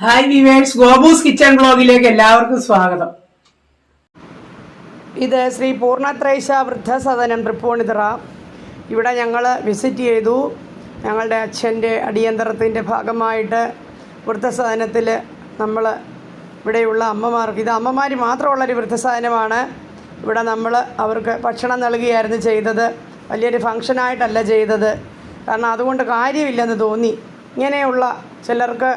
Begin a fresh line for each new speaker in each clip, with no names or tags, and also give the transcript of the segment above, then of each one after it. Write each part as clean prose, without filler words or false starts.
Hi viewers, ഗോപൂസ് kitchen ബ്ലോഗിലേക്ക് എല്ലാവർക്കും സ്വാഗതം. ഇത് ശ്രീ പൂർണ്ണത്രൈശ വൃദ്ധസദനം തൃപ്പൂണിത്തുറ. ഇവിടെ ഞങ്ങൾ വിസിറ്റ് ചെയ്തു. ഞങ്ങളുടെ അച്ഛൻ്റെ അടിയന്തരത്തിൻ്റെ ഭാഗമായിട്ട് വൃദ്ധസദനത്തിൽ നമ്മൾ ഇവിടെയുള്ള അമ്മമാർക്ക്, ഇത് അമ്മമാർ മാത്രമുള്ളൊരു വൃദ്ധസദനമാണ്. ഇവിടെ നമ്മൾ അവർക്ക് ഭക്ഷണം നൽകുകയായിരുന്നു ചെയ്തത്. വലിയൊരു ഫംഗ്ഷനായിട്ടല്ല ചെയ്തത്, കാരണം അതുകൊണ്ട് കാര്യമില്ലെന്ന് തോന്നി. ഇങ്ങനെയുള്ള ചിലർക്ക്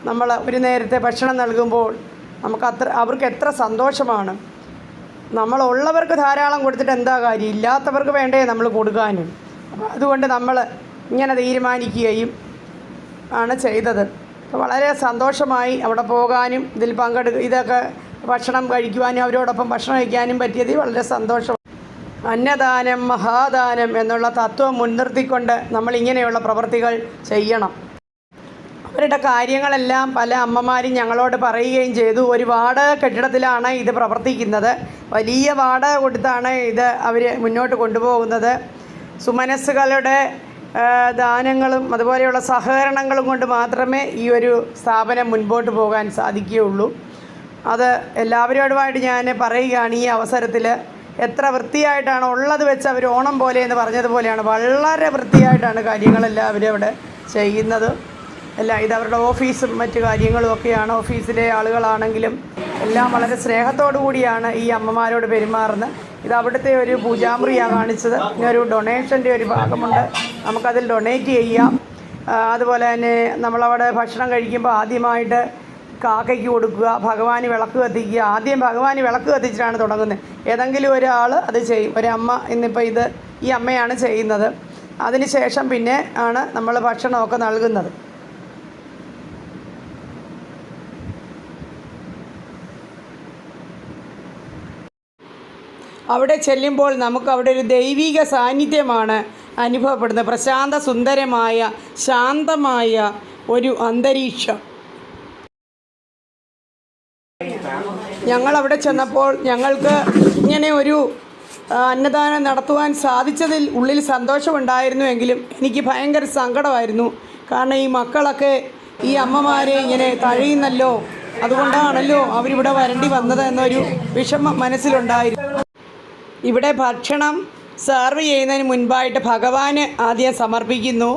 നമ്മൾ ഒരു നേരത്തെ ഭക്ഷണം നൽകുമ്പോൾ അവർക്ക് എത്ര സന്തോഷമാണ്. നമ്മളുള്ളവർക്ക് ധാരാളം കൊടുത്തിട്ട് എന്താ കാര്യം, ഇല്ലാത്തവർക്ക് വേണ്ടേ നമ്മൾ കൊടുക്കാനും. അപ്പോൾ അതുകൊണ്ട് നമ്മൾ ഇങ്ങനെ തീരുമാനിക്കുകയും ആണ് ചെയ്തത്. അപ്പോൾ വളരെ സന്തോഷമായി അവിടെ പോകാനും ഇതിൽ ഇതൊക്കെ ഭക്ഷണം കഴിക്കുവാനും അവരോടൊപ്പം ഭക്ഷണം കഴിക്കാനും പറ്റിയത് വളരെ സന്തോഷം. അന്നദാനം മഹാദാനം എന്നുള്ള തത്വം മുൻനിർത്തിക്കൊണ്ട് നമ്മളിങ്ങനെയുള്ള പ്രവൃത്തികൾ ചെയ്യണം. അവരുടെ കാര്യങ്ങളെല്ലാം പല അമ്മമാരും ഞങ്ങളോട് പറയുകയും ചെയ്തു. ഒരു വാടക കെട്ടിടത്തിലാണ് ഇത് പ്രവർത്തിക്കുന്നത്. വലിയ വാടക കൊടുത്താണ് ഇത് അവർ മുന്നോട്ട് കൊണ്ടുപോകുന്നത്. സുമനസ്സുകളുടെ ദാനങ്ങളും അതുപോലെയുള്ള സഹകരണങ്ങളും കൊണ്ട് മാത്രമേ ഈ ഒരു സ്ഥാപനം മുൻപോട്ട് പോകാൻ സാധിക്കുകയുള്ളൂ. അത് എല്ലാവരോടുമായിട്ട് ഞാൻ പറയുകയാണ് ഈ അവസരത്തിൽ. എത്ര വൃത്തിയായിട്ടാണ് ഉള്ളത് വെച്ച് അവർ ഓണം പോലെ എന്ന് പറഞ്ഞതുപോലെയാണ് വളരെ വൃത്തിയായിട്ടാണ് കാര്യങ്ങളെല്ലാം അവരവിടെ ചെയ്യുന്നത്. ഇതവരുടെ ഓഫീസും മറ്റു കാര്യങ്ങളും ഒക്കെയാണ്. ഓഫീസിലെ ആളുകളാണെങ്കിലും എല്ലാം വളരെ സ്നേഹത്തോടു കൂടിയാണ് ഈ അമ്മമാരോട് പെരുമാറുന്നത്. ഇത് അവിടുത്തെ ഒരു പൂജാമുറിയാണ് കാണിച്ചത്. പിന്നെ ഒരു ഡൊണേഷൻ്റെ ഒരു ഭാഗമുണ്ട്, നമുക്കതിൽ ഡൊണേറ്റ് ചെയ്യാം. അതുപോലെ തന്നെ നമ്മളവിടെ ഭക്ഷണം കഴിക്കുമ്പോൾ ആദ്യമായിട്ട് കാക്കയ്ക്ക് കൊടുക്കുക, ഭഗവാന് വിളക്ക് കത്തിക്കുക. ആദ്യം ഭഗവാന് വിളക്ക് കത്തിച്ചിട്ടാണ് തുടങ്ങുന്നത്. ഏതെങ്കിലും ഒരാൾ അത് ചെയ്യും. ഒരമ്മ, ഇന്നിപ്പോൾ ഈ അമ്മയാണ് ചെയ്യുന്നത്. അതിന് ശേഷം പിന്നെ ആണ് നമ്മൾ ഭക്ഷണമൊക്കെ നൽകുന്നത്. അവിടെ ചെല്ലുമ്പോൾ നമുക്ക് അവിടെ ഒരു ദൈവിക സാന്നിധ്യമാണ് അനുഭവപ്പെടുന്നത്. പ്രശാന്ത സുന്ദരമായ ശാന്തമായ ഒരു അന്തരീക്ഷം. ഞങ്ങളവിടെ ചെന്നപ്പോൾ ഞങ്ങൾക്ക് ഇങ്ങനെ ഒരു അന്നദാനം നടത്തുവാൻ സാധിച്ചതിൽ ഉള്ളിൽ സന്തോഷമുണ്ടായിരുന്നുവെങ്കിലും എനിക്ക് ഭയങ്കര സങ്കടമായിരുന്നു. കാരണം ഈ മക്കളൊക്കെ ഈ അമ്മമാരെ ഇങ്ങനെ തഴയുന്നല്ലോ, അതുകൊണ്ടാണല്ലോ അവരിവിടെ വരേണ്ടി വന്നത് എന്നൊരു വിഷമം മനസ്സിലുണ്ടായിരുന്നു. ഇവിടെ ഭക്ഷണം സെർവ് ചെയ്യുന്നതിന് മുൻപായിട്ട് ഭഗവാന് ആദ്യം സമർപ്പിക്കുന്നു.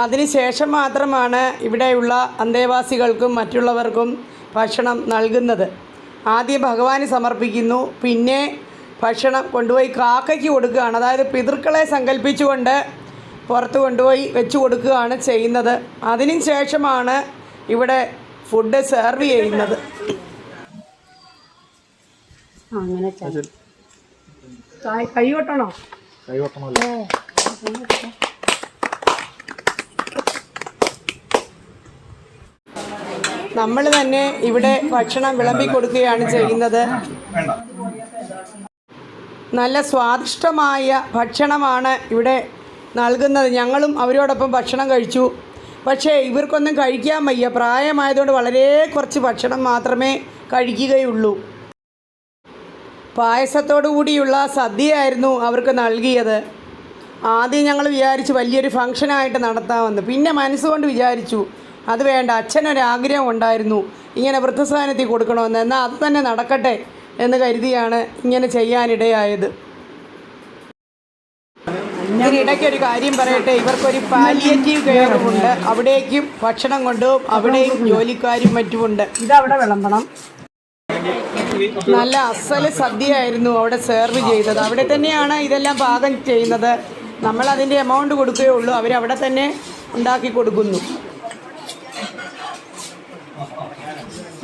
അതിനുശേഷം മാത്രമാണ് ഇവിടെയുള്ള അന്തേവാസികൾക്കും മറ്റുള്ളവർക്കും ഭക്ഷണം നൽകുന്നത്. ആദ്യം ഭഗവാന് സമർപ്പിക്കുന്നു, പിന്നെ ഭക്ഷണം കൊണ്ടുപോയി കാക്കയ്ക്ക് കൊടുക്കുകയാണ്. അതായത് പിതൃക്കളെ സങ്കല്പിച്ചുകൊണ്ട് പുറത്ത് കൊണ്ടുപോയി വെച്ച് കൊടുക്കുകയാണ് ചെയ്യുന്നത്. അതിനു ശേഷമാണ് ഇവിടെ ഫുഡ് സെർവ് ചെയ്യുന്നത്. അങ്ങനെ കൈകൊട്ടണോ? നമ്മൾ തന്നെ ഇവിടെ ഭക്ഷണം വിളമ്പി കൊടുക്കുകയാണ് ചെയ്യുന്നത്. നല്ല സ്വാദിഷ്ടമായ ഭക്ഷണമാണ് ഇവിടെ നൽകുന്നത്. ഞങ്ങളും അവരോടൊപ്പം ഭക്ഷണം കഴിച്ചു. പക്ഷേ ഇവർക്കൊന്നും കഴിക്കാൻ വയ്യ. പ്രായമായതുകൊണ്ട് വളരെ കുറച്ച് ഭക്ഷണം മാത്രമേ കഴിക്കുകയുള്ളൂ. പായസത്തോടു കൂടിയുള്ള സദ്യയായിരുന്നു അവർക്ക് നൽകിയത്. ആദ്യം ഞങ്ങൾ വിചാരിച്ചു വലിയൊരു ഫംഗ്ഷനായിട്ട് നടത്താമെന്ന്. പിന്നെ മനസ്സുകൊണ്ട് വിചാരിച്ചു അത് വേണ്ട, അച്ഛനൊരാഗ്രഹം ഉണ്ടായിരുന്നു ഇങ്ങനെ വൃദ്ധസദനത്തിൽ കൊടുക്കണമെന്ന്. എന്നാൽ അത് തന്നെ നടക്കട്ടെ എന്ന് കരുതിയാണ് ഇങ്ങനെ ചെയ്യാനിടയായത്. ഇതിനിടയ്ക്കൊരു കാര്യം പറയട്ടെ, ഇവർക്കൊരു പാലിയേറ്റീവ് കെയറുമുണ്ട്. അവിടേക്കും ഭക്ഷണം കൊണ്ടുപോകും, അവിടെയും ജോലിക്കാരും മറ്റുമുണ്ട്. ഇതവിടെ വിളമ്പണം. നല്ല അസല് സദ്യയായിരുന്നു അവിടെ സെർവ് ചെയ്തത്. അവിടെ തന്നെയാണ് ഇതെല്ലാം പാകം ചെയ്യുന്നത്. നമ്മളതിൻ്റെ എമൗണ്ട് കൊടുക്കുകയുള്ളൂ, അവരവിടെ തന്നെ ഉണ്ടാക്കി കൊടുക്കുന്നു.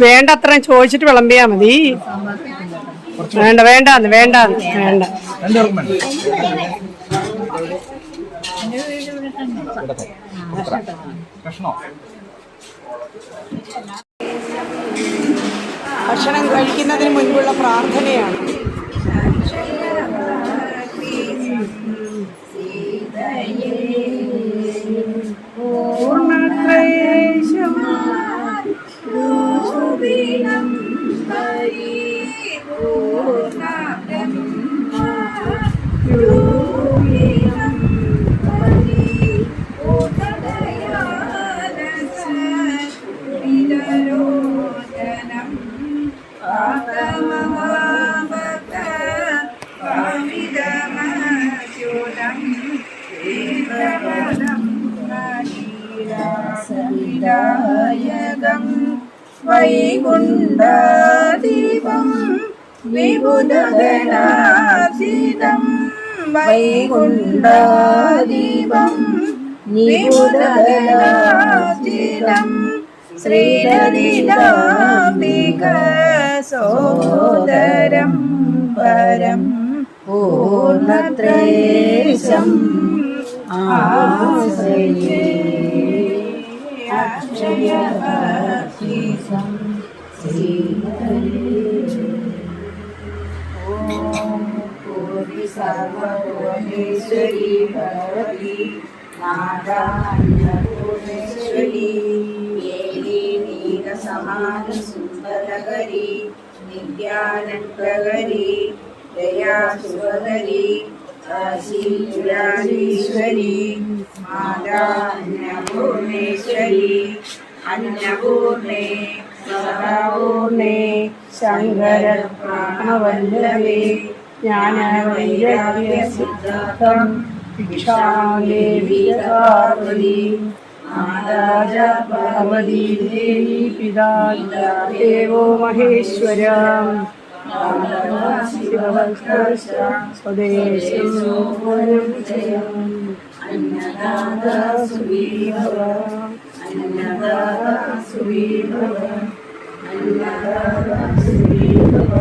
വേണ്ട അത്രയും ചോദിച്ചിട്ട് വിളമ്പിയാൽ മതി. വേണ്ട വേണ്ടാന്ന് വേണ്ടാന്ന് വേണ്ട. ഭക്ഷണം കഴിക്കുന്നതിന് മുൻപുള്ള പ്രാർത്ഥനയാണ്.
വിലാസവിദായകം വൈകുണ്ഠദീപം വിബുധഗണാതീതം വൈകുണ്ഠദീപം വിബുധഗണാതീതം ശ്രീലളിതാംബിക സോദരം പരം പൂർണ്ണത്രേശം ആശ്രയേ അക്ഷയഭക്തിസം ശ്രീഹരേ. ഓം പൂർണ്ണി സർവഭുവനേശ്വരി ഭഗവതി നാരായണപൂർണേശ്വരി ദേവി നീലസമാന സുന്ദരകരി നിത്യാനന്ദകരി ദയാസുഭകരി കാശീപുരാണീശ്വരി മാതാ അന്നപൂർണേശ്വരി അന്നപൂർണേ സദാപൂർണേ ശങ്കര പ്രാണവല്ലഭേ ജ്ഞാനവൈരാഗ്യ സിദ്ധാർത്ഥം ഭിക്ഷാദേവി പാർവതി മാതാജ പാർവതി ദേവി പിതാ ദേവോ മഹേശ്വര സ്വദേശം അന്നദാത സുഖീഭവ അന്നദാത സുഖീഭവ അന്നദാത സുഖീഭവ